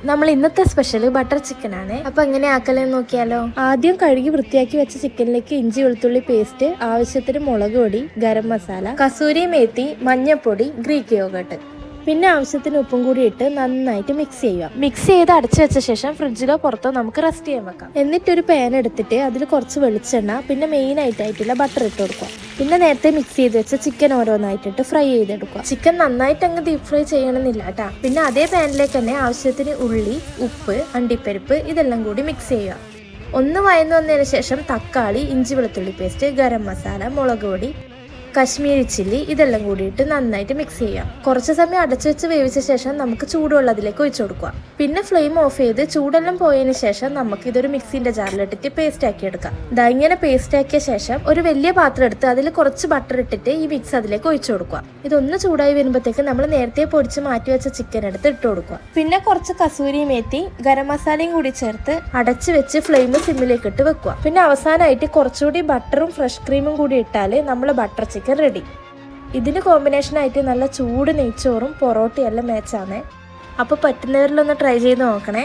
നമ്മൾ ഇന്നത്തെ special butter chicken ആണ്. അപ്പൊ എങ്ങനെ ആക്കലെന്ന് നോക്കിയാലോ. ആദ്യം കഴുകി വൃത്തിയാക്കി വെച്ച ചിക്കനിലേക്ക് ഇഞ്ചി വെളുത്തുള്ളി പേസ്റ്റ്, ആവശ്യത്തിന് മുളക് പൊടി, ഗരം മസാല, കസൂരി മേത്തി, മഞ്ഞൾപ്പൊടി, ഗ്രീക്ക് യോഗട്ട്, പിന്നെ ആവശ്യത്തിന് ഉപ്പും കൂടി ഇട്ട് നന്നായിട്ട് മിക്സ് ചെയ്യുക. മിക്സ് ചെയ്ത് അടച്ചു വെച്ച ശേഷം ഫ്രിഡ്ജിലോ പുറത്തോ നമുക്ക് റെസ്റ്റ് ചെയ്യാൻ വെക്കാം. എന്നിട്ടൊരു പാൻ എടുത്തിട്ട് അതിൽ കുറച്ച് വെളിച്ചെണ്ണ, പിന്നെ മെയിൻ ആയിട്ടുള്ള ബട്ടർ ഇട്ട് കൊടുക്കുക. പിന്നെ നേരത്തെ മിക്സ് ചെയ്ത് വെച്ച ചിക്കൻ ഓരോന്നായിട്ടിട്ട് ഫ്രൈ ചെയ്തെടുക്കുക. ചിക്കൻ നന്നായിട്ട് അങ്ങ് ഡീപ് ഫ്രൈ ചെയ്യണമെന്നില്ല കേട്ടാ. പിന്നെ അതേ പാനിലേക്ക് തന്നെ ആവശ്യത്തിന് ഉള്ളി, ഉപ്പ്, അണ്ടിപ്പരിപ്പ് ഇതെല്ലാം കൂടി മിക്സ് ചെയ്യുക. ഒന്ന് വഴന്നു വന്നതിന് ശേഷം തക്കാളി, ഇഞ്ചി വെളുത്തുള്ളി പേസ്റ്റ്, ഗരം മസാല, മുളക് പൊടി, കശ്മീരി ചില്ലി ഇതെല്ലാം കൂടിയിട്ട് നന്നായിട്ട് മിക്സ് ചെയ്യാം. കുറച്ച് സമയം അടച്ചു വെച്ച് വേവിച്ച ശേഷം നമുക്ക് ചൂടുവെള്ളത്തിലേക്ക് ഒഴിച്ചു കൊടുക്കുക. പിന്നെ ഫ്ലെയിം ഓഫ് ചെയ്ത് ചൂടെല്ലാം പോയതിന് ശേഷം നമുക്ക് ഇതൊരു മിക്സിന്റെ ജാറിലിട്ടിട്ട് പേസ്റ്റ് ആക്കി എടുക്കാം. ഇങ്ങനെ പേസ്റ്റ് ആക്കിയ ശേഷം ഒരു വലിയ പാത്രം എടുത്ത് അതിൽ കുറച്ച് ബട്ടർ ഇട്ടിട്ട് ഈ മിക്സ് അതിലേക്ക് ഒഴിച്ചു കൊടുക്കുക. ഇതൊന്ന് ചൂടായി വരുമ്പോഴത്തേക്ക് നമ്മൾ നേരത്തെ പൊടിച്ച് മാറ്റി വെച്ച ചിക്കൻ എടുത്ത് ഇട്ട് കൊടുക്കുക. പിന്നെ കുറച്ച് കസൂരി മേത്തി, ഗരം മസാലയും കൂടി ചേർത്ത് അടച്ചു വെച്ച് ഫ്ലെയിം സിമ്മിലേക്ക് ഇട്ട് വെക്കുക. പിന്നെ അവസാനമായിട്ട് കുറച്ചുകൂടി ബട്ടറും ഫ്രഷ് ക്രീമും കൂടി ഇട്ടാൽ നമ്മൾ ബട്ടർ ചിക്കൻ റെഡി. ഇതിന് കോമ്പിനേഷനായിട്ട് നല്ല ചൂട് നെയ്ച്ചോറും പൊറോട്ടയും എല്ലാം മാച്ചാണ്. അപ്പോൾ പറ്റുന്നവരിലൊന്ന് ട്രൈ ചെയ്ത് നോക്കണേ.